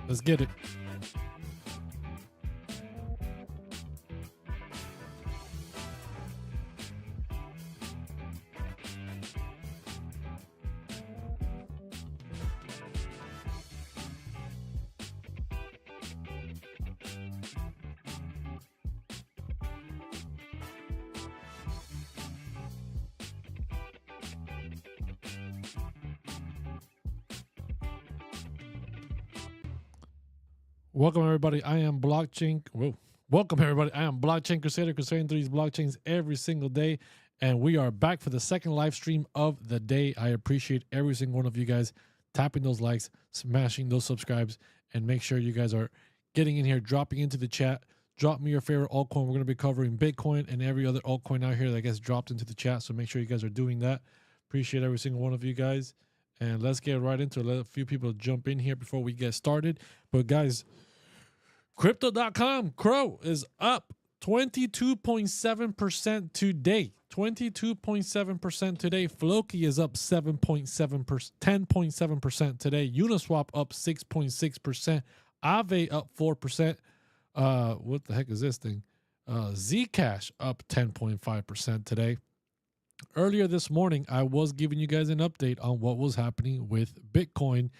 Let's get it. Welcome everybody. I am blockchain. Whoa. Welcome everybody. I am blockchain crusader, crusading through these blockchains every single day, and we are back for the second live stream of the day. I appreciate every single one of you guys tapping those likes, smashing those subscribes, and make sure you guys are getting in here, dropping into the chat. Drop me your favorite altcoin. We're going to be covering Bitcoin and every other altcoin out here that gets dropped into the chat. So make sure you guys are doing that. Appreciate every single one of you guys. And let's get right into it. Let a few people jump in here before we get started. But guys, Crypto.com Crow is up 22.7% today. 22.7% today. Floki is up 7.7%, 10.7% today. Uniswap up 6.6%. Aave up 4%. What the heck is this thing? Zcash up 10.5% today. Earlier this morning, I was giving you guys an update on what was happening with Bitcoin.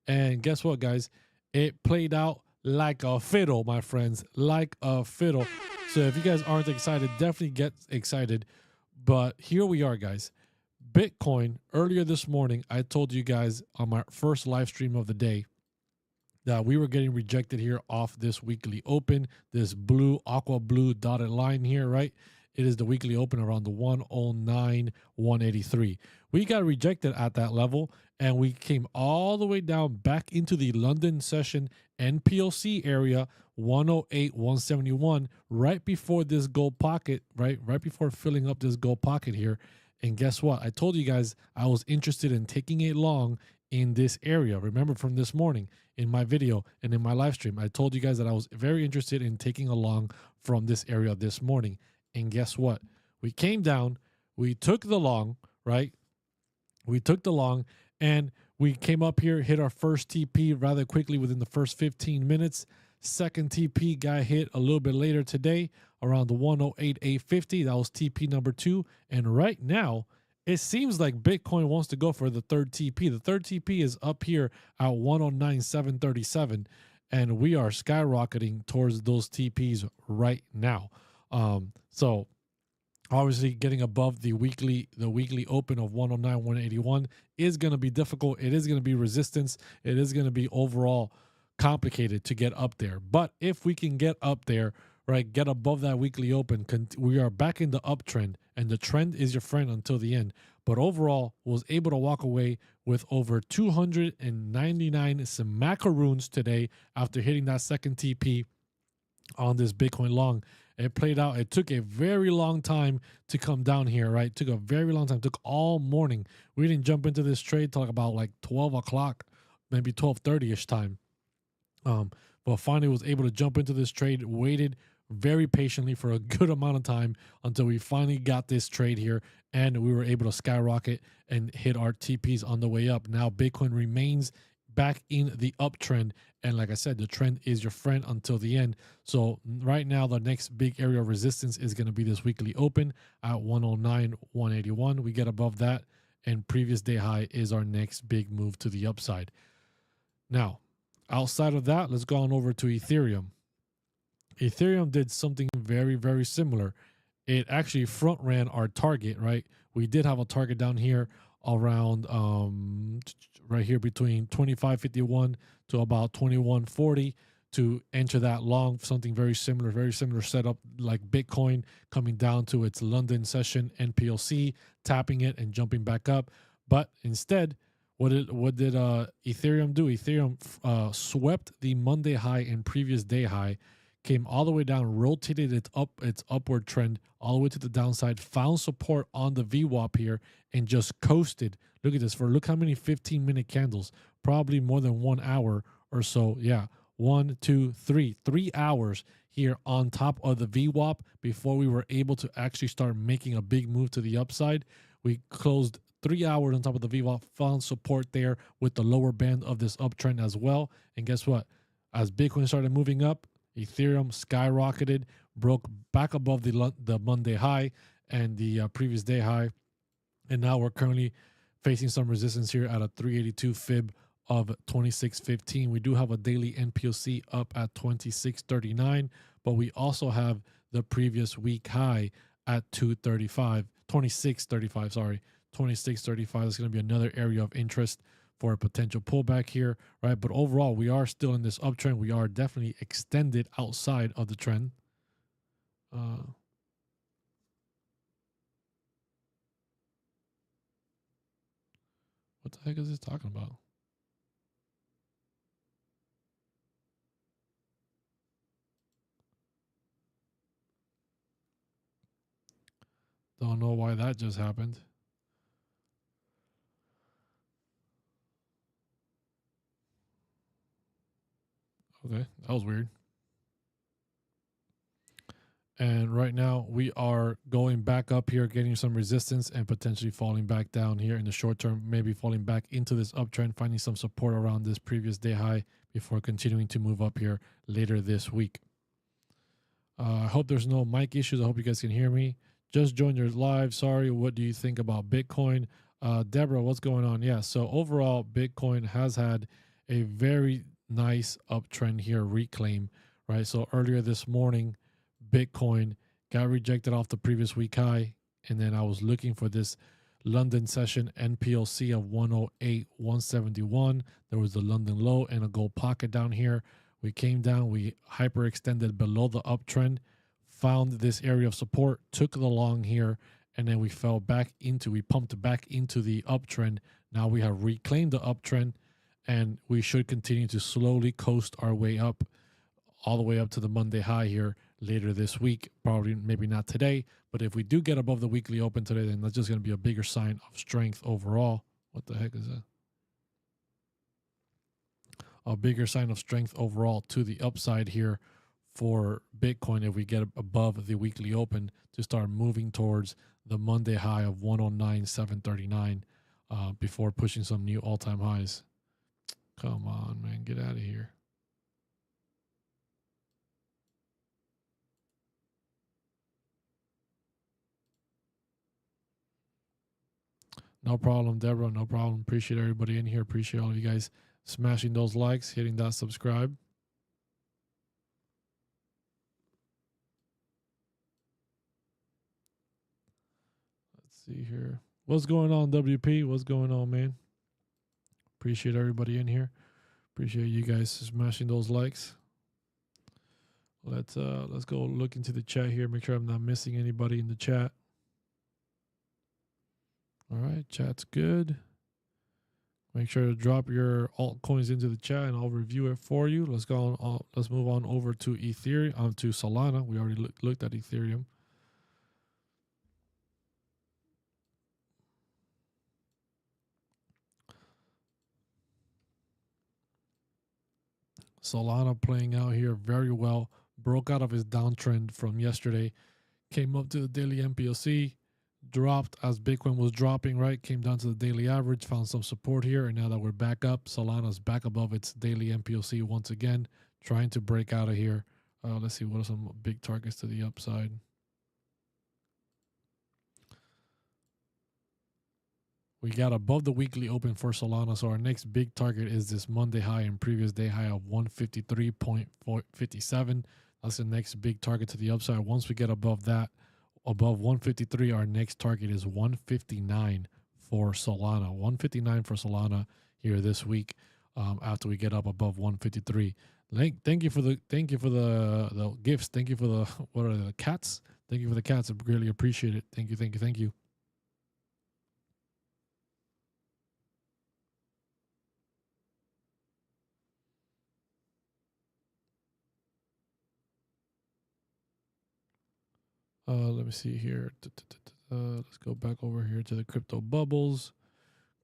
And guess what, guys? It played out like a fiddle, my friends, like a fiddle. So if you guys aren't excited, definitely get excited. But here we are, guys. Bitcoin, earlier this morning, I told you guys on my first live stream of the day that we were getting rejected here off this weekly open, this blue, aqua blue dotted line here, right? It is the weekly open around the 109, 183. We got rejected at that level, and we came all the way down back into the London session NPLC area, 108, 171, right before this gold pocket, right before filling up this gold pocket here. And guess what? I told you guys I was interested in taking it long in this area. Remember from this morning in my video and in my live stream, I told you guys that I was very interested in taking a long from this area this morning. And guess what? We came down, we took the long, right? We took the long, and we came up here, hit our first TP rather quickly within the first 15 minutes. Second TP got hit a little bit later today, around the 108,850. That was TP number 2. And right now, it seems like Bitcoin wants to go for the third TP. The third TP is up here at 109,737, and we are skyrocketing towards those TPs right now. So obviously getting above the weekly open of 109, 181 is going to be difficult. It is going to be resistance. It is going to be overall complicated to get up there. But if we can get up there, right, get above that weekly open, we are back in the uptrend, and the trend is your friend until the end. But overall, was able to walk away with over 299 macaroons today after hitting that second TP on this Bitcoin long. It played out. It took a very long time to come down here, right? It took a very long time. It took all morning. We didn't jump into this trade till about like 12 o'clock, maybe 12:30-ish time. But finally was able to jump into this trade, waited very patiently for a good amount of time until we finally got this trade here, and we were able to skyrocket and hit our TPs on the way up. Now Bitcoin remains back in the uptrend, and like I said, the trend is your friend until the end. So right now the next big area of resistance is going to be this weekly open at 109, 181. We get above that, and previous day high is our next big move to the upside. Now outside of that, let's go on over to Ethereum. Ethereum did something very, very similar. It actually front ran our target, right? We did have a target down here around right here between 25.51 to about 21.40 to enter that long, something very similar setup like Bitcoin, coming down to its London session NPLC, tapping it and jumping back up. But instead, what did Ethereum do? Ethereum swept the Monday high and previous day high, came all the way down, rotated its upward trend all the way to the downside, found support on the VWAP here, and just coasted. Look at this. Look how many 15-minute candles, probably more than 1 hour or so. Yeah, 1, 2, 3 hours here on top of the VWAP before we were able to actually start making a big move to the upside. We closed 3 hours on top of the VWAP, found support there with the lower band of this uptrend as well. And guess what? As Bitcoin started moving up, Ethereum skyrocketed, broke back above the Monday high and the previous day high. And now we're currently facing some resistance here at a 382 fib of 26.15. We do have a daily NPOC up at 26.39, but we also have the previous week high at 26.35, sorry, 26.35. That's going to be another area of interest for a potential pullback here, right? But overall, we are still in this uptrend. We are definitely extended outside of the trend. What the heck is this talking about? Don't know why that just happened. Okay, that was weird. And right now we are going back up here, getting some resistance and potentially falling back down here in the short term, maybe falling back into this uptrend, finding some support around this previous day high before continuing to move up here later this week. I hope there's no mic issues. I hope you guys can hear me. Just joined your live. Sorry, what do you think about Bitcoin? Deborah, what's going on? Yeah, so overall, Bitcoin has had a very nice uptrend here, reclaim, right? So earlier this morning, Bitcoin got rejected off the previous week high, and then I was looking for this London session NPLC of 108.171. There was the London low and a gold pocket down here. We came down, we hyperextended below the uptrend, found this area of support, took the long here, and then we fell back into, we pumped back into the uptrend. Now we have reclaimed the uptrend, and we should continue to slowly coast our way up, all the way up to the Monday high here later this week. Probably, maybe not today, but if we do get above the weekly open today, then that's just going to be a bigger sign of strength overall. What the heck is that? A bigger sign of strength overall to the upside here for Bitcoin if we get above the weekly open to start moving towards the Monday high of 109.739 before pushing some new all-time highs. Come on, man, get out of here. No problem, Deborah. No problem. Appreciate everybody in here. Appreciate all of you guys smashing those likes, hitting that subscribe. Let's see here. What's going on, WP? What's going on, man? Appreciate everybody in here. Appreciate you guys smashing those likes. Let's go look into the chat here. Make sure I'm not missing anybody in the chat. All right, chat's good. Make sure to drop your altcoins into the chat, and I'll review it for you. Let's go on. Let's move on over to Ethereum, to Solana. We already looked at Ethereum. Solana playing out here very well. Broke out of his downtrend from yesterday. Came up to the daily MPLC. Dropped as Bitcoin was dropping, right? Came down to the daily average, found some support here, and now that we're back up, Solana's back above its daily MPLC once again, trying to break out of here. Let's see, what are some big targets to the upside? We got above the weekly open for Solana, so our next big target is this Monday high and previous day high of 153.57. That's the next big target to the upside. Once we get above that, above 153, our next target is 159 for Solana. 159 for Solana here this week. After we get up above 153. Thank you for the gifts. Thank you for the what are the cats? Thank you for the cats. I really appreciate it. Thank you. Let me see here. Let's go back over here to the crypto bubbles.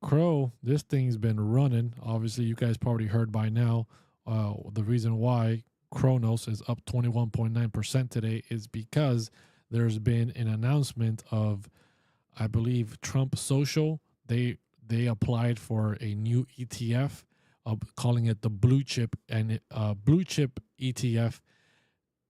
Crow, this thing's been running. Obviously, you guys probably heard by now. The reason why Kronos is up 21.9% today is because there's been an announcement of, I believe, Trump Social. They applied for a new ETF calling it the blue chip and blue chip ETF,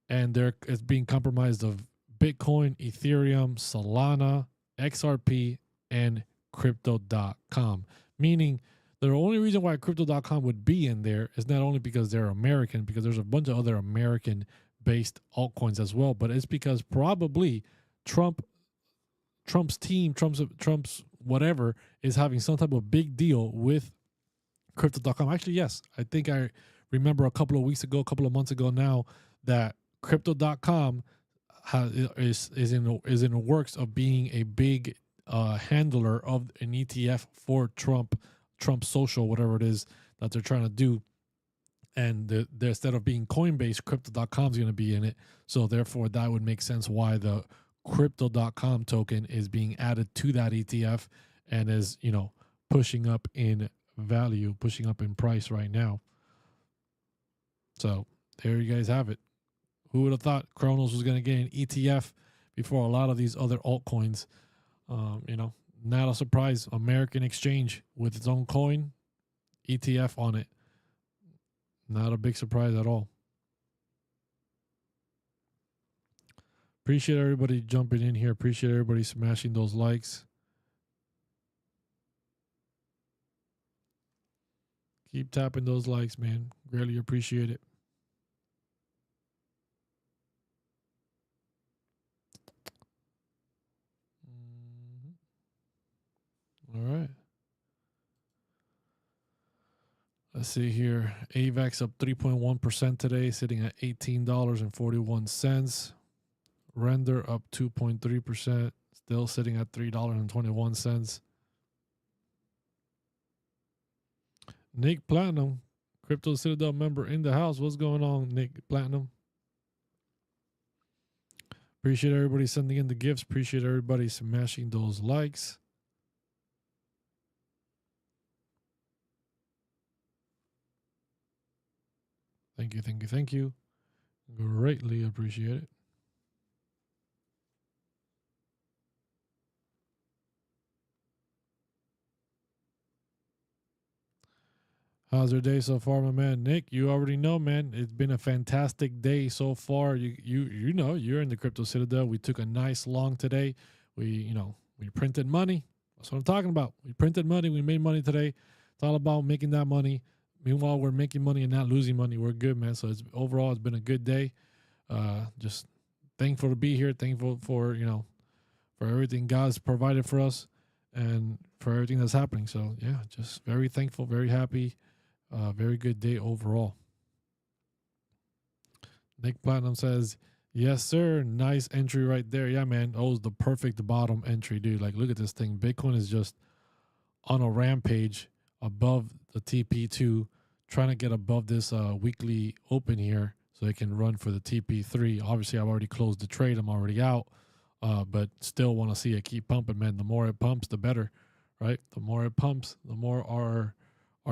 and it's being compromised of Bitcoin, Ethereum, Solana, XRP, and Crypto.com. Meaning, the only reason why Crypto.com would be in there is not only because they're American, because there's a bunch of other American-based altcoins as well, but it's because probably Trump's team, Trump's whatever, is having some type of big deal with Crypto.com. Actually, yes, I think I remember a couple of months ago now, that Crypto.com is in the works of being a big handler of an ETF for Trump Social, whatever it is that they're trying to do. And instead of being Coinbase, Crypto.com is going to be in it. So therefore, that would make sense why the Crypto.com token is being added to that ETF and is, pushing up in value, pushing up in price right now. So there you guys have it. Who would have thought Kronos was going to get an ETF before a lot of these other altcoins? Not a surprise. American exchange with its own coin, ETF on it. Not a big surprise at all. Appreciate everybody jumping in here. Appreciate everybody smashing those likes. Keep tapping those likes, man. Greatly appreciate it. All right. Let's see here. AVAX up 3.1% today, sitting at $18.41. Render up 2.3%, still sitting at $3.21. Nick Platinum, Crypto Citadel member in the house. What's going on, Nick Platinum? Appreciate everybody sending in the gifts. Appreciate everybody smashing those likes. Thank you, thank you, thank you. Greatly appreciate it. How's your day so far, my man? Nick, you already know, man. It's been a fantastic day so far. You know, you're in the Crypto Citadel. We took a nice long today. We printed money. That's what I'm talking about. We printed money. We made money today. It's all about making that money. Meanwhile, we're making money and not losing money. We're good, man. So overall, it's been a good day. Just thankful to be here. Thankful for everything God's provided for us and for everything that's happening. So yeah, just very thankful, very happy. Very good day overall. Nick Platinum says, yes, sir. Nice entry right there. Yeah, man. That was the perfect bottom entry, dude. Like, look at this thing. Bitcoin is just on a rampage above the TP2, trying to get above this weekly open here so it can run for the TP3. Obviously, I've already closed the trade. I'm already out, but still want to see it keep pumping, man. The more it pumps, the better, right? The more it pumps, the more our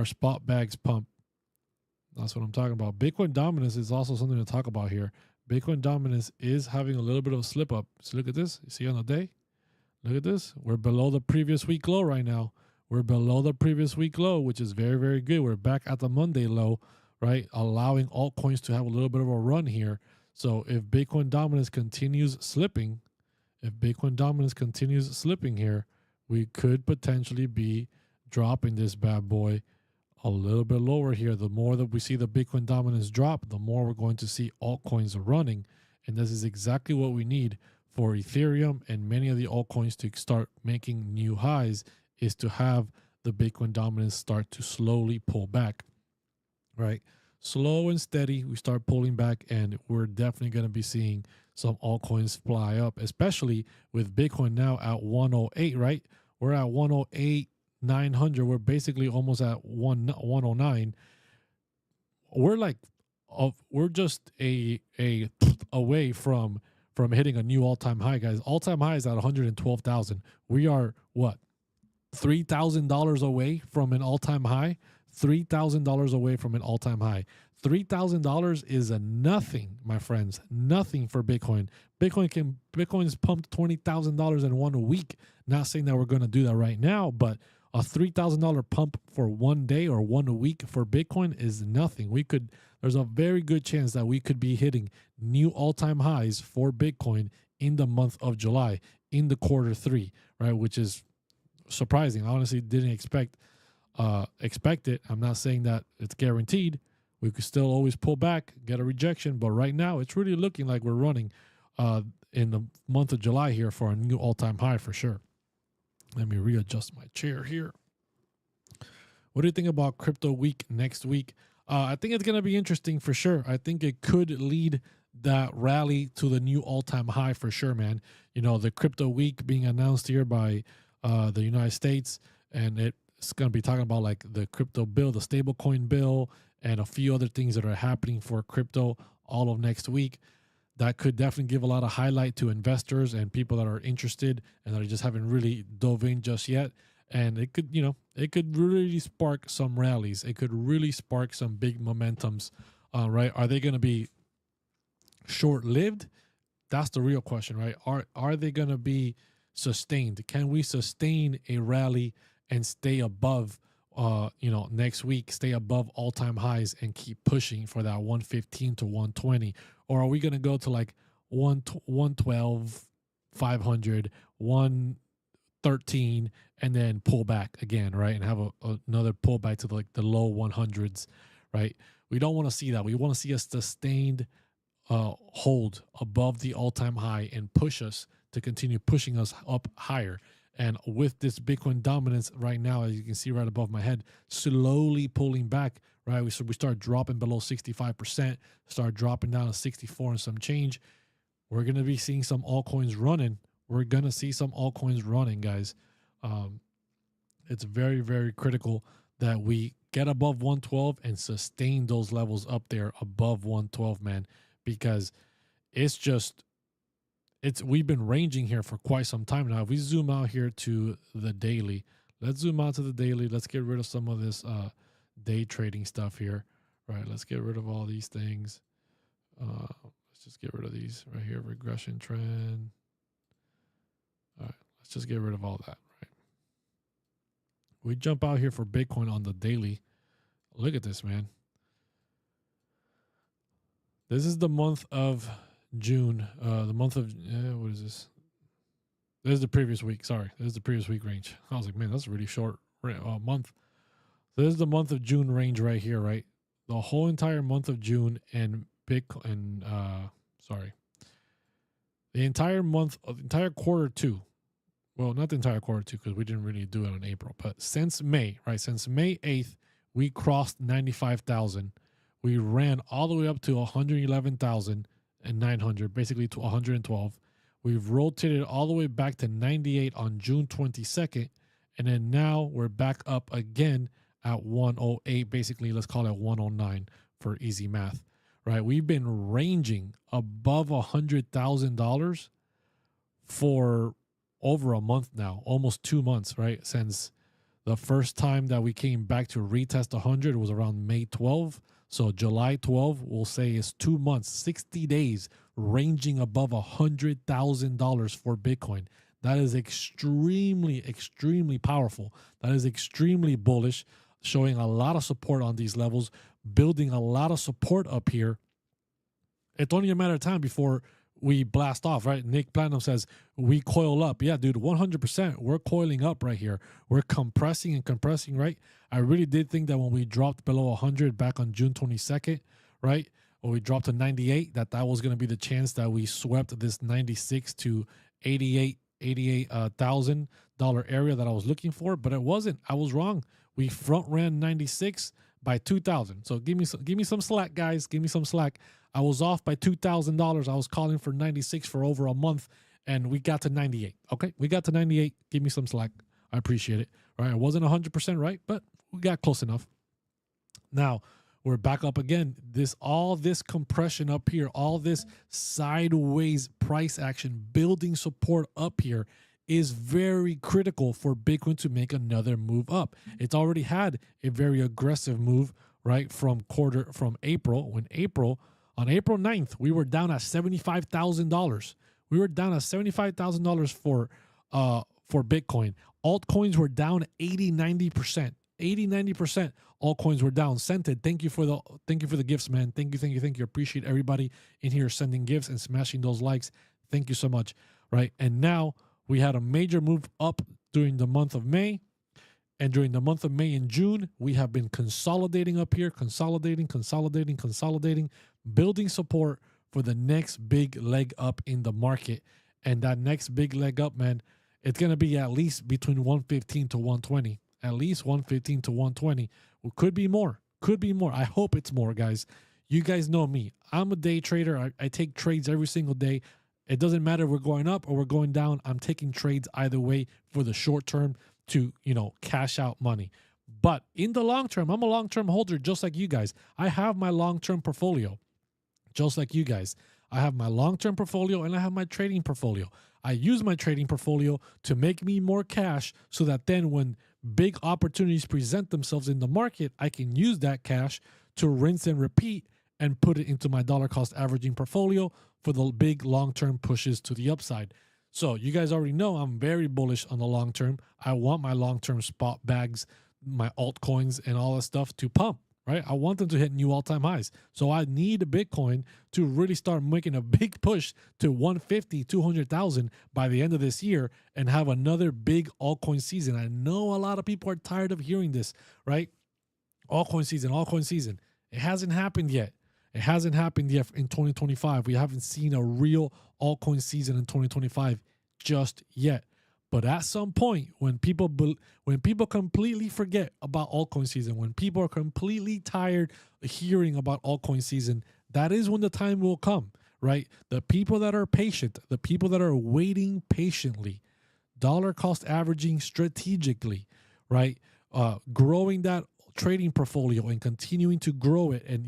spot bags pump. That's what I'm talking about. Bitcoin dominance is also something to talk about here. Bitcoin dominance is having a little bit of a slip up. So look at this. You see on the day? Look at this. We're below the previous week low right now. We're below the previous week low, which is very, very good. We're back at the Monday low, right? Allowing altcoins to have a little bit of a run here. So if Bitcoin dominance continues slipping, here, we could potentially be dropping this bad boy a little bit lower here. The more that we see the Bitcoin dominance drop, the more we're going to see altcoins running. And this is exactly what we need for Ethereum and many of the altcoins to start making new highs, is to have the Bitcoin dominance start to slowly pull back, right? Slow and steady, we start pulling back, and we're definitely going to be seeing some altcoins fly up, especially with Bitcoin now at 108, right? We're at 108,900. We're basically almost at 109. We're just a away from hitting a new all-time high, guys. All-time high is at 112,000. We are what? $3,000 away from an all-time high. $3,000 away from an all-time high. $3,000 is a nothing, my friends. Nothing for Bitcoin. Bitcoin's pumped $20,000 in 1 week. Not saying that we're going to do that right now, but A $3,000 pump for 1 day or 1 week for Bitcoin is nothing. There's a very good chance that we could be hitting new all-time highs for Bitcoin in the month of July, in the Q3, right? Which is surprising. I honestly didn't expect it. I'm not saying that it's guaranteed. We could still always pull back, get a rejection, but right now it's really looking like we're running in the month of July here for a new all-time high for sure. Let me readjust my chair here. What do you think about crypto week next week? I think it's going to be interesting for sure. I think it could lead that rally to the new all-time high for sure, man. You know, the crypto week being announced here by the United States, and it's going to be talking about like the crypto bill, the stablecoin bill, and a few other things that are happening for crypto all of next week. That could definitely give a lot of highlight to investors and people that are interested and that are just haven't really dove in just yet. And it could, it could really spark some rallies. It could really spark some big momentums, right? Are they going to be short-lived? That's the real question, right? Are they going to be sustained? Can we sustain a rally and stay above, next week, stay above all-time highs and keep pushing for that 115 to 120? Or are we going to go to like 112, 500, 113, and then pull back again, right? And have another pullback to the low 100s, right? We don't want to see that. We want to see a sustained hold above the all-time high and push us to continue pushing us up higher. And with this Bitcoin dominance right now, as you can see right above my head, slowly pulling back, right? We start dropping below 65%, start dropping down to 64 and some change. We're going to be seeing some altcoins running. We're going to see some altcoins running, guys. It's very, very critical that we get above 112 and sustain those levels up there above 112, man, because we've been ranging here for quite some time now. If we zoom out here to the daily, let's zoom out to the daily. Let's get rid of some of this day trading stuff here, right? Let's get rid of all these things. Let's just get rid of these right here. Regression trend. All right, let's just get rid of all that, right? We jump out here for Bitcoin on the daily. Look at this, man. This is the month of June, the month of, what is this? This is the previous week. Sorry. This is the previous week range. I was like, man, that's a really short month. So this is the month of June range right here, right? The whole entire month of June and Bitcoin, the entire month of entire Q2. Well, not the entire Q2 because we didn't really do it in April, but since May, right? Since May 8th, we crossed 95,000. We ran all the way up to 111,900, basically to 112. We've rotated all the way back to 98 on June 22nd. And then now we're back up again at 108, basically, let's call it 109 for easy math, right? We've been ranging above $100,000 for over a month now, almost 2 months, right? Since the first time that we came back to retest 100 was around May 12. So July 12, we'll say is 2 months, 60 days, ranging above $100,000 for Bitcoin. That is extremely, extremely powerful. That is extremely bullish, showing a lot of support on these levels, building a lot of support up here. It's only a matter of time before we blast off, right? Nick Platinum says, we coil up. Yeah, dude, 100%. We're coiling up right here. We're compressing and compressing, right? I really did think that when we dropped below 100 back on June 22nd, right? When we dropped to 98, that was going to be the chance that we swept this 96 to $88,000 area that I was looking for, but it wasn't. I was wrong. We front ran 96 by 2,000. So give me some slack, guys. Give me some slack. I was off by $2,000. I was calling for 96 for over a month, and we got to 98. Okay, we got to 98. Give me some slack. I appreciate it. All right, I wasn't 100% right, but we got close enough. Now we're back up again. All this compression up here, all this sideways price action, building support up here is very critical for Bitcoin to make another move up. It's already had a very aggressive move, right, from April. On April 9th, we were down at $75,000. We were down at $75,000 for for Bitcoin. Altcoins were down 80-90%. 80-90%. Altcoins were down. Scented, thank you for the gifts, man. Thank you. Appreciate everybody in here sending gifts and smashing those likes. Thank you so much. Right. And now we had a major move up during the month of May. And during the month of May and June, we have been consolidating up here, consolidating, building support for the next big leg up in the market. And that next big leg up, man, it's going to be at least between 115 to 120. At least 115 to 120. Well, could be more. I hope it's more, guys. You guys know me. I'm a day trader. I take trades every single day. It doesn't matter if we're going up or we're going down. I'm taking trades either way for the short term to, cash out money. But in the long term, I'm a long-term holder just like you guys. I have my long-term portfolio just like you guys. I have my long-term portfolio and I have my trading portfolio. I use my trading portfolio to make me more cash so that then when big opportunities present themselves in the market, I can use that cash to rinse and repeat and put it into my dollar cost averaging portfolio for the big long-term pushes to the upside. So you guys already know I'm very bullish on the long term. I want my long-term spot bags, my altcoins and all that stuff to pump, right? I want them to hit new all-time highs. So I need a Bitcoin to really start making a big push to 150, 200,000 by the end of this year and have another big altcoin season. I know a lot of people are tired of hearing this, right? Altcoin season. It hasn't happened yet. It hasn't happened yet in 2025. We haven't seen a real altcoin season in 2025 just yet. But at some point, when people completely forget about altcoin season, when people are completely tired of hearing about altcoin season, that is when the time will come, right? The people that are patient, the people that are waiting patiently, dollar cost averaging strategically, right? Growing that trading portfolio and continuing to grow it and,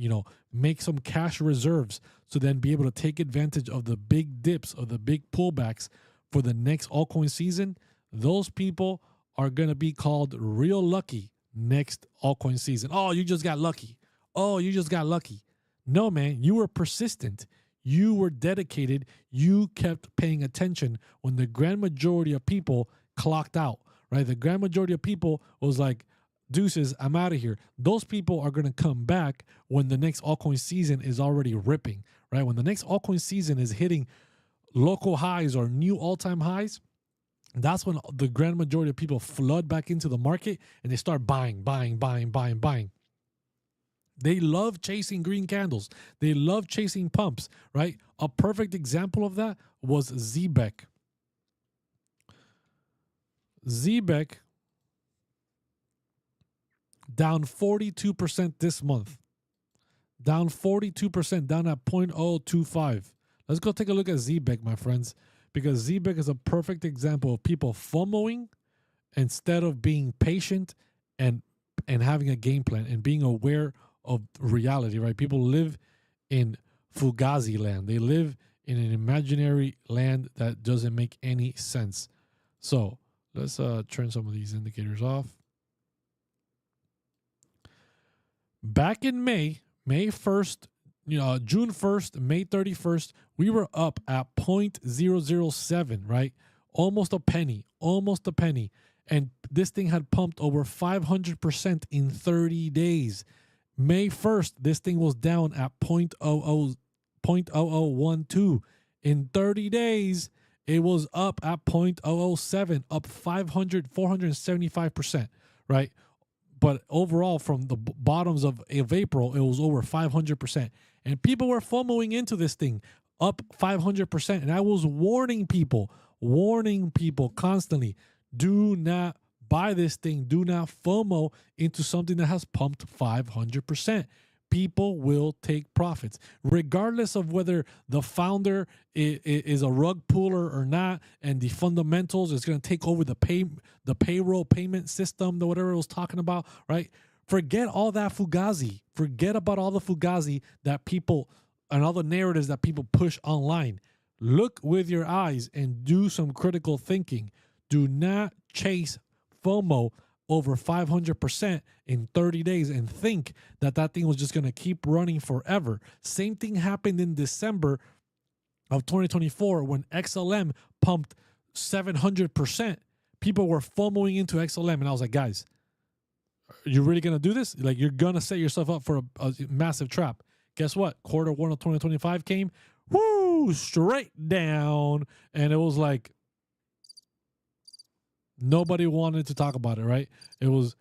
make some cash reserves to then be able to take advantage of the big dips, of the big pullbacks for the next altcoin season. Those people are going to be called real lucky next altcoin season. Oh, you just got lucky. No, man, you were persistent. You were dedicated. You kept paying attention when the grand majority of people clocked out, right? The grand majority of people was like, deuces, I'm out of here. Those people are going to come back when the next altcoin season is already ripping, right? When the next altcoin season is hitting local highs or new all-time highs, that's when the grand majority of people flood back into the market and they start buying. They love chasing green candles. They love chasing pumps, right? A perfect example of that was 𝗭𝗎. 𝗭𝗎 down 42% this month. Down 42%, down at 0.025. Let's go take a look at 𝗭𝗎, my friends, because 𝗭𝗎 is a perfect example of people FOMOing instead of being patient and having a game plan and being aware of reality, right? People live in Fugazi land. They live in an imaginary land that doesn't make any sense. So let's turn some of these indicators off. Back in May 1st, June 1st, May 31st, we were up at 0.007, right? Almost a penny. And this thing had pumped over 500% in 30 days. May 1st, this thing was down at 0.0012. In 30 days, it was up at 0.007, up 475%, right? But overall, from the bottoms of April, it was over 500%. And people were FOMOing into this thing, up 500%. And I was warning people constantly, do not buy this thing. Do not FOMO into something that has pumped 500%. People will take profits, regardless of whether the founder is a rug puller or not, and the fundamentals is going to take over the payroll payment system, the whatever it was talking about, right? Forget all that fugazi. Forget about all the fugazi that people and all the narratives that people push online. Look with your eyes and do some critical thinking. Do not chase FOMO over 500% in 30 days and think that thing was just going to keep running forever. Same thing happened in December of 2024 when XLM pumped 700%. people were FOMOing into XLM, and I was like, guys, you're really gonna do this? Like, you're gonna set yourself up for a massive trap. Guess what? Quarter one of 2025 came, woo, straight down, and it was like nobody wanted to talk about it, right? It was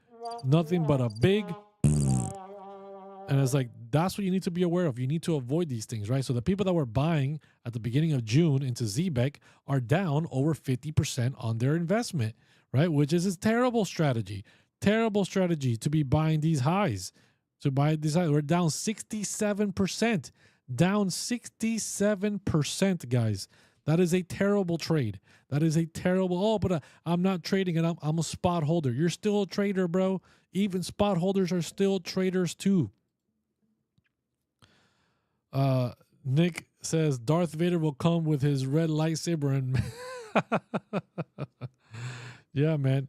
nothing but a big, and it's like, that's what you need to be aware of. You need to avoid these things, right? So the people that were buying at the beginning of June into ZBEC are down over 50% on their investment, right? Which is a terrible strategy. Terrible strategy to be buying these highs. To buy these highs. We're down 67%. Down 67%, guys. That is a terrible trade. That is a terrible, but I'm not trading it. I'm a spot holder. You're still a trader, bro. Even spot holders are still traders too. Nick says Darth Vader will come with his red lightsaber and yeah, man.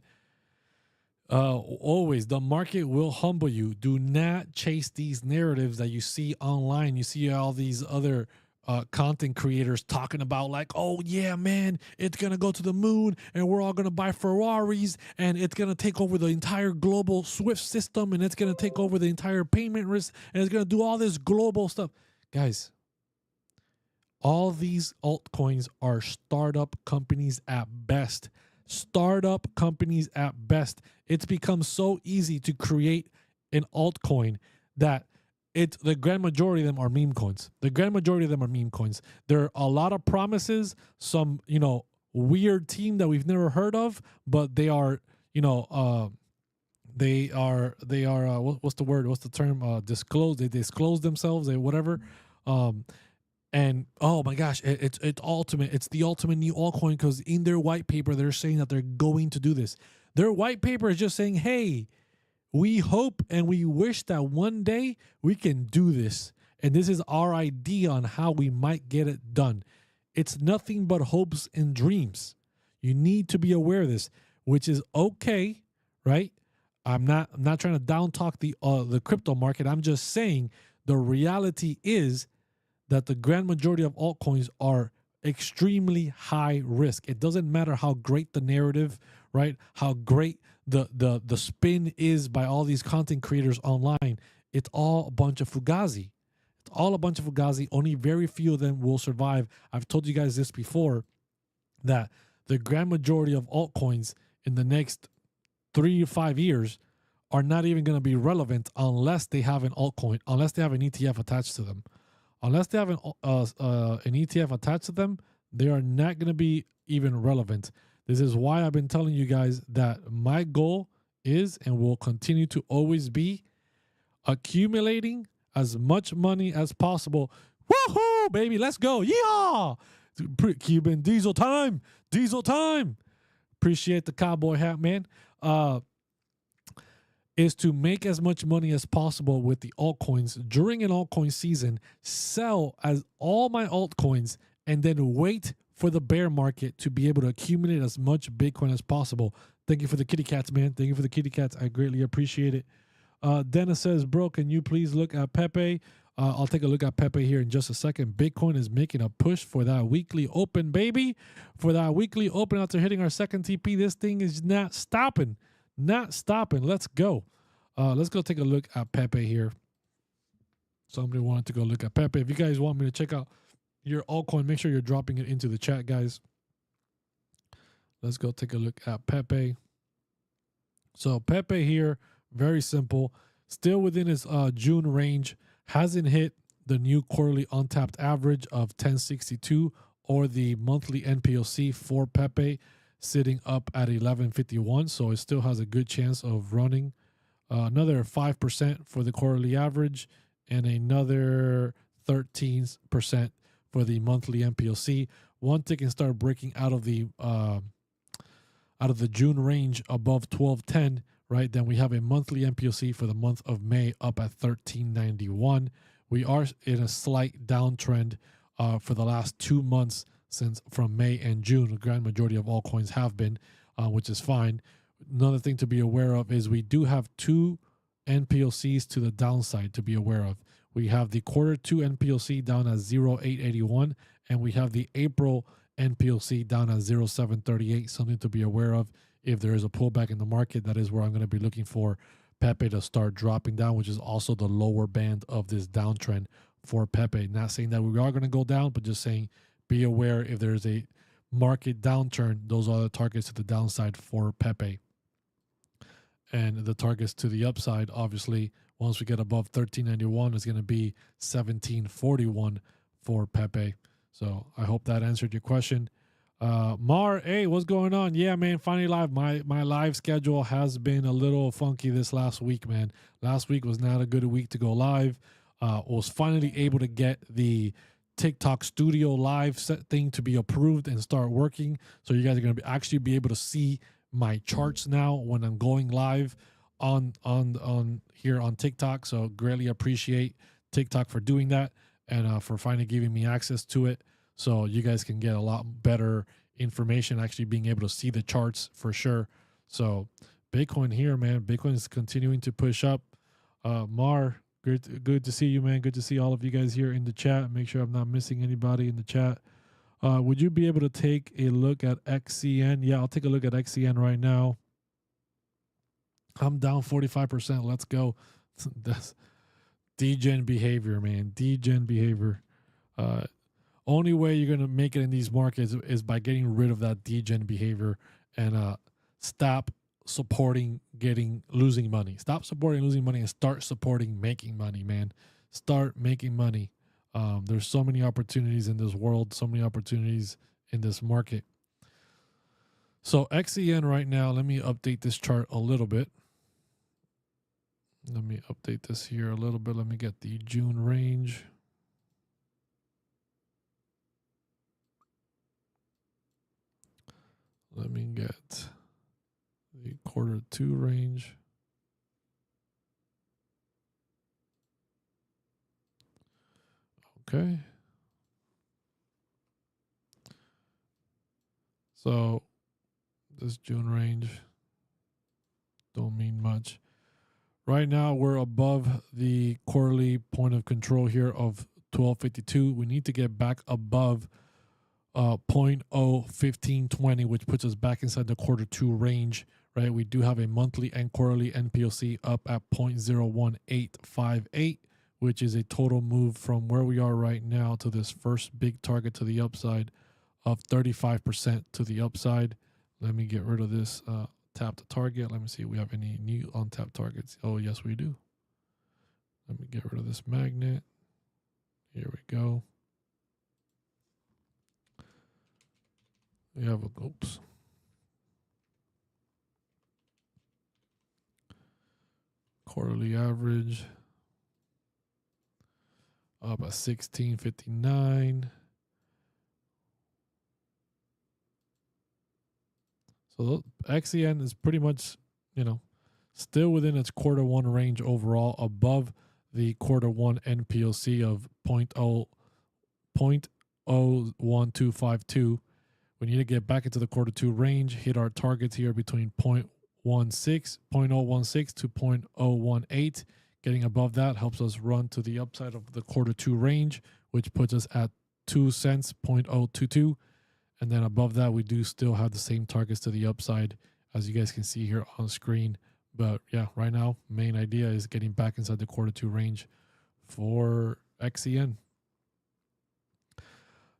Always the market will humble you. Do not chase these narratives that you see online. You see all these other content creators talking about like, oh yeah, man, it's gonna go to the moon and we're all gonna buy Ferraris and it's gonna take over the entire global SWIFT system and it's gonna take over the entire payment risk and it's gonna do all this global stuff. Guys, all these altcoins are startup companies at best. Startup companies at best. It's become so easy to create an altcoin that the grand majority of them are meme coins. The grand majority of them are meme coins. There are a lot of promises, some, weird team that we've never heard of, but they are, they are what's the word? What's the term? Disclose. They disclose themselves, whatever. And oh my gosh, it's ultimate. It's the ultimate new altcoin because in their white paper, they're saying that they're going to do this. Their white paper is just saying, hey, we hope and we wish that one day we can do this. And this is our idea on how we might get it done. It's nothing but hopes and dreams. You need to be aware of this, which is okay, right? I'm not trying to down talk the crypto market. I'm just saying the reality is that the grand majority of altcoins are extremely high risk. It doesn't matter how great the narrative, right? How great the spin is by all these content creators online. It's all a bunch of fugazi. It's all a bunch of fugazi. Only very few of them will survive. I've told you guys this before, that the grand majority of altcoins in the next 3 to 5 years are not even going to be relevant unless they have an altcoin, unless they have an ETF attached to them. Unless they have an ETF attached to them, they are not going to be even relevant. This is why I've been telling you guys that my goal is and will continue to always be accumulating as much money as possible. Woohoo, baby, let's go. Yeehaw! Cuban diesel time. Diesel time. Appreciate the cowboy hat, man. Is to make as much money as possible with the altcoins during an altcoin season, sell as all my altcoins, and then wait for the bear market to be able to accumulate as much Bitcoin as possible. Thank you for the kitty cats, man. Thank you for the kitty cats. I greatly appreciate it. Dennis says, bro, can you please look at Pepe? I'll take a look at Pepe here in just a second. Bitcoin is making a push for that weekly open, baby. For that weekly open after hitting our second TP. This thing is not stopping. Not stopping. Let's go. Let's go take a look at Pepe here. Somebody wanted to go look at Pepe. If you guys want me to check out your altcoin, make sure you're dropping it into the chat, guys. Let's go take a look at Pepe. So Pepe here, very simple. Still within his June range. Hasn't hit the new quarterly untapped average of 1062 or the monthly NPOC for Pepe, sitting up at 1151. So it still has a good chance of running another 5% for the quarterly average and another 13% for the monthly NPOC. Once it can start breaking out of the June range above 1210, right, then we have a monthly NPOC for the month of May up at 1391. We are in a slight downtrend for the last 2 months from May and June. The grand majority of altcoins have been, which is fine. Another thing to be aware of is we do have 2 NPOCs to the downside to be aware of. We have the quarter 2 NPOC down at 0.881, and we have the April NPOC down at 0.738. Something to be aware of. if there is a pullback in the market, that is where I'm going to be looking for Pepe to start dropping down, which is also the lower band of this downtrend for Pepe. Not saying that we are going to go down, but just saying be aware if there's a market downturn, those are the targets to the downside for Pepe. And the targets to the upside, obviously, once we get above 1391, is going to be 1741 for Pepe. So I hope that answered your question. Mar, hey, what's going on? Yeah, man, finally live. My live schedule has been a little funky this last week, man. Last week was not a good week to go live. Was finally able to get the TikTok Studio live set thing to be approved and start working. So you guys are going to actually be able to see my charts now when I'm going live on here on TikTok. So greatly appreciate TikTok for doing that and for finally giving me access to it. So you guys can get a lot better information, actually being able to see the charts for sure. So Bitcoin here, man. Bitcoin is continuing to push up. Mar, good to see you, man. Good to see all of you guys here in the chat. Make sure I'm not missing anybody in the chat. Would you be able to take a look at XCN? Yeah, I'll take a look at XCN right now. I'm down 45%. Let's go. That's degen behavior, man. Degen behavior. Only way you're going to make it in these markets is by getting rid of that degen behavior and stop supporting losing money. Stop supporting losing money and start supporting making money, man. Start making money. There's so many opportunities in this world, so many opportunities in this market. So XEN right now, let me update this chart a little bit. Let me update this here a little bit. Let me get the June range. Let me get the Q2 range. Okay. So this June range don't mean much. Right now we're above the quarterly point of control here of 1252. We need to get back above 0.01520, which puts us back inside the Q2 range, right? We do have a monthly and quarterly NPOC up at 0.01858, which is a total move from where we are right now to this first big target to the upside of 35% to the upside. Let me get rid of this tap to target. Let me see if we have any new untapped targets. Oh, yes, we do. Let me get rid of this magnet. Here we go. We have a, oops. Quarterly average up at 1659. So XEN is pretty much, still within its Q1 range overall, above the Q1 NPOC of 0.01252. We need to get back into the Q2 range, hit our targets here between 0.016 to 0.018. Getting above that helps us run to the upside of the Q2 range, which puts us at 2 cents, 0.022. And then above that, we do still have the same targets to the upside, as you guys can see here on screen. But yeah, right now, main idea is getting back inside the Q2 range for XEN.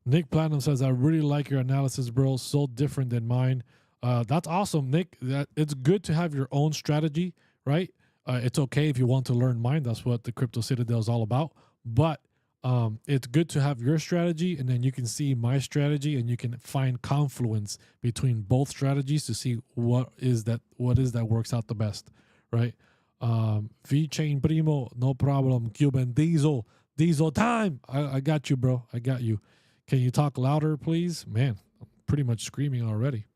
Nick Platinum says, I really like your analysis, bro. So different than mine. That's awesome, Nick. It's good to have your own strategy, right? It's okay if you want to learn mine. That's what the Crypto Citadel is all about. But it's good to have your strategy, and then you can see my strategy, and you can find confluence between both strategies to see what is that works out the best, right? V-Chain Primo, no problem. Cuban Diesel time. I got you, bro. I got you. Can you talk louder, please? Man, I'm pretty much screaming already.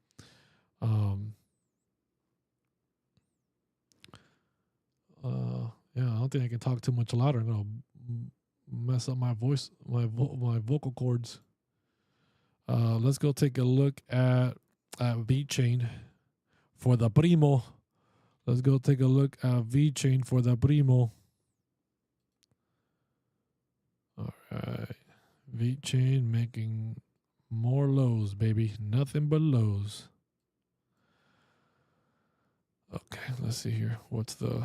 Yeah, I don't think I can talk too much louder. I'm gonna mess up my voice, my vocal cords. Let's go take a look at V-Chain for the Primo. Let's go take a look at V-Chain for the Primo. All right. V-Chain making more lows, baby. Nothing but lows. Okay, let's see here. What's the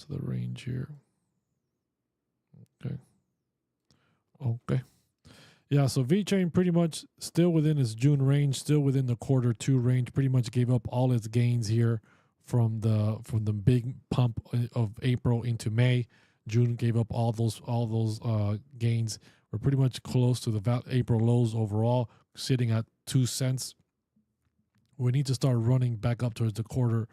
range here? Okay. Okay. Yeah, so VeChain pretty much still within its June range, still within the Q2 range, pretty much gave up all its gains here from the big pump of April into May. June gave up all those gains. We're pretty much close to the April lows overall, sitting at 2 cents. We need to start running back up towards the quarter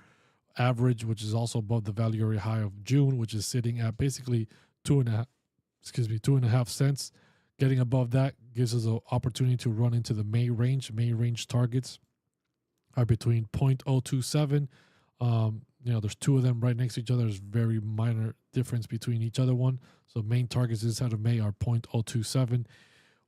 average, which is also above the value area high of June, which is sitting at basically 2.5 cents. Getting above that gives us an opportunity to run into the May range. May range targets are between 0.027. There's two of them right next to each other. There's very minor difference between each other one. So main targets inside of May are 0.027.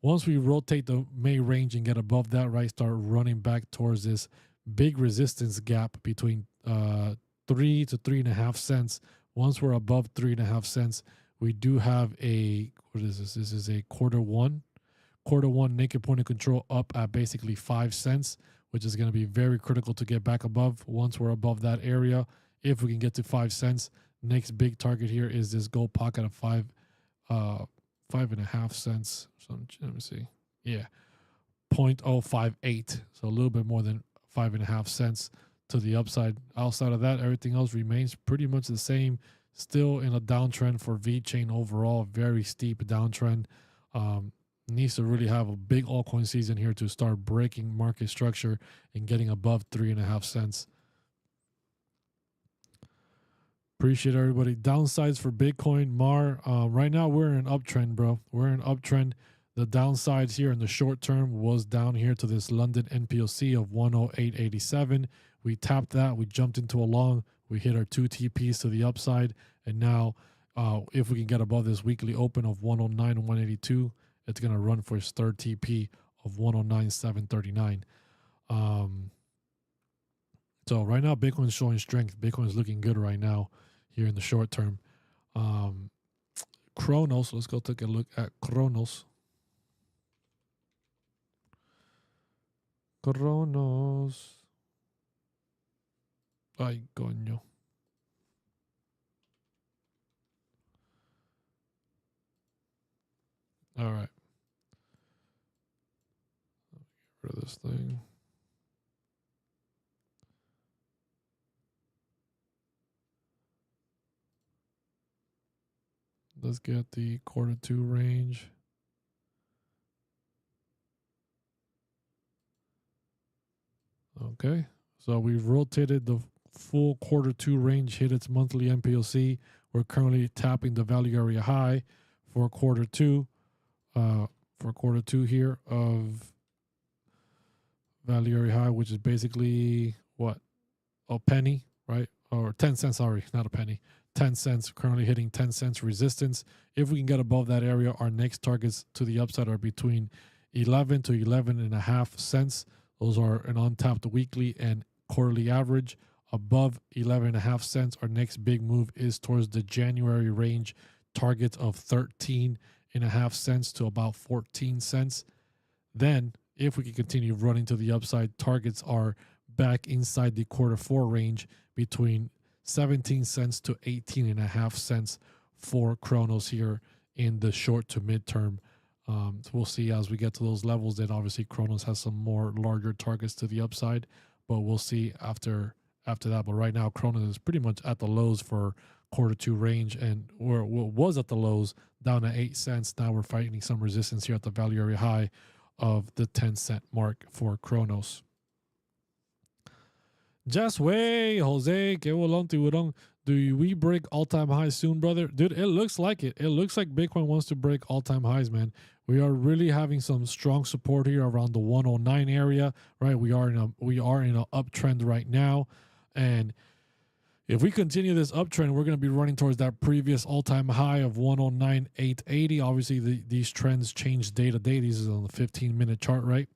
Once we rotate the May range and get above that, right, start running back towards this big resistance gap between 3 to 3.5 cents. Once we're above 3.5 cents, we do have what is this? This is a quarter one naked point of control up at basically 5 cents, which is going to be very critical to get back above. Once we're above that area, if we can get to 5 cents, next big target here is this gold pocket of 5.5 cents. So let me see. Yeah, 0.058. So a little bit more than 5.5 cents to the upside. Outside of that, everything else remains pretty much the same. Still in a downtrend for VeChain overall, very steep downtrend. Needs to really have a big altcoin season here to start breaking market structure and getting above 3.5 cents. Appreciate everybody. Downsides for Bitcoin, Mar. Right now we're in an uptrend, bro. We're in an uptrend. The downsides here in the short term was down here to this London NPOC of 108.87. We tapped that. We jumped into a long. We hit our 2 TPs to the upside. And now if we can get above this weekly open of 109 and 182, it's going to run for its third TP of 109.739. So right now, Bitcoin's showing strength. Bitcoin's looking good right now here in the short term. Chronos, let's go take a look at Chronos. Ay, coño. All right. Get rid of this thing. Let's get the Q2 range. Okay. So we've rotated the full Q2 range, hit its monthly MPOC. We're currently tapping the value area high for Q2. For Q2 here of value area high, which is basically what? A penny, right? Or 10 cents, sorry, not a penny. 10 cents, currently hitting 10 cents resistance. If we can get above that area, our next targets to the upside are between 11 to 11.5 cents. Those are an untapped weekly and quarterly average. Above 11.5 cents, our next big move is towards the January range target of 13.5 cents to about 14 cents. Then, if we can continue running to the upside, targets are back inside the Q4 range between 17 cents to 18.5 cents for Chronos here in the short to midterm. So we'll see as we get to those levels. Then obviously Chronos has some more larger targets to the upside, but we'll see after that. But right now Chronos is pretty much at the lows for Q2 range, and where it was at the lows down at 8 cents. Now we're fighting some resistance here at the value area high of the 10-cent mark for Chronos. Just wait, Jose. Que bolón, tiburón. Do we break all-time highs soon, brother? Dude, it looks like it. It looks like Bitcoin wants to break all-time highs, man. We are really having some strong support here around the 109 area, right? We are in an uptrend right now, and if we continue this uptrend, we're going to be running towards that previous all-time high of 109.880. Obviously, these trends change day to day. These is on the 15-minute chart, right?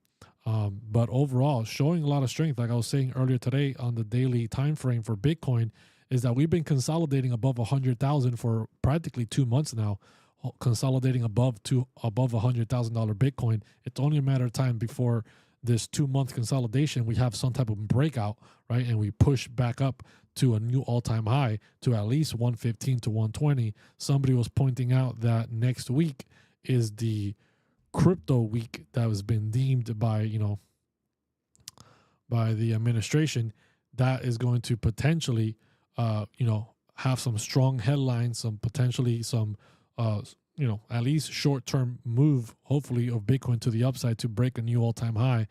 But overall, showing a lot of strength. Like I was saying earlier today on the daily time frame for Bitcoin, is that we've been consolidating above 100,000 for practically 2 months now, consolidating above $100,000 Bitcoin. It's only a matter of time before this 2-month consolidation, we have some type of breakout, right? And we push back up to a new all-time high to at least 115 to 120. Somebody was pointing out that next week is the crypto week that has been deemed by, by the administration, that is going to potentially, have some strong headlines, some potentially some, at least short-term move, hopefully, of Bitcoin to the upside to break a new all-time high.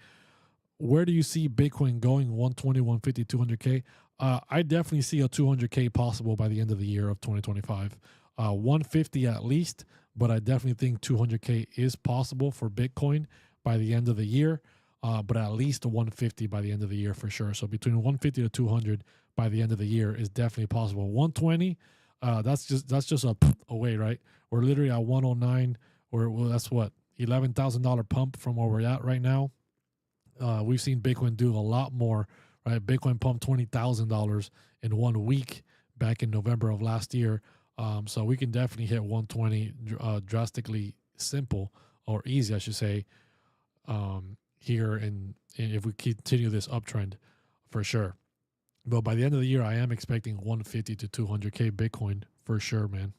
Where do you see Bitcoin going? 120, 150, 200K? I definitely see a 200K possible by the end of the year of 2025. 150 at least, but I definitely think 200K is possible for Bitcoin by the end of the year, but at least a 150 by the end of the year for sure. So between 150 to 200 by the end of the year is definitely possible. 120, that's just away, right? We're literally at 109, or that's what, $11,000 pump from where we're at right now. We've seen Bitcoin do a lot more, right? Bitcoin pumped $20,000 in 1 week back in November of last year. So we can definitely hit 120 drastically simple, or easy, I should say, here, and if we continue this uptrend for sure. But by the end of the year, I am expecting 150 to 200K Bitcoin for sure, man.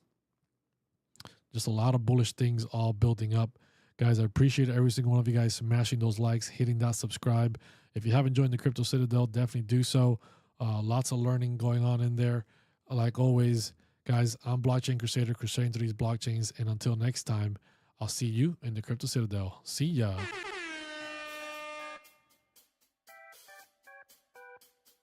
Just a lot of bullish things all building up. Guys, I appreciate every single one of you guys smashing those likes, hitting that subscribe. If you haven't joined the Crypto Citadel, definitely do so. Lots of learning going on in there. Like always, guys, I'm Blockchain Crusader, crusading through these blockchains. And until next time, I'll see you in the Crypto Citadel. See ya.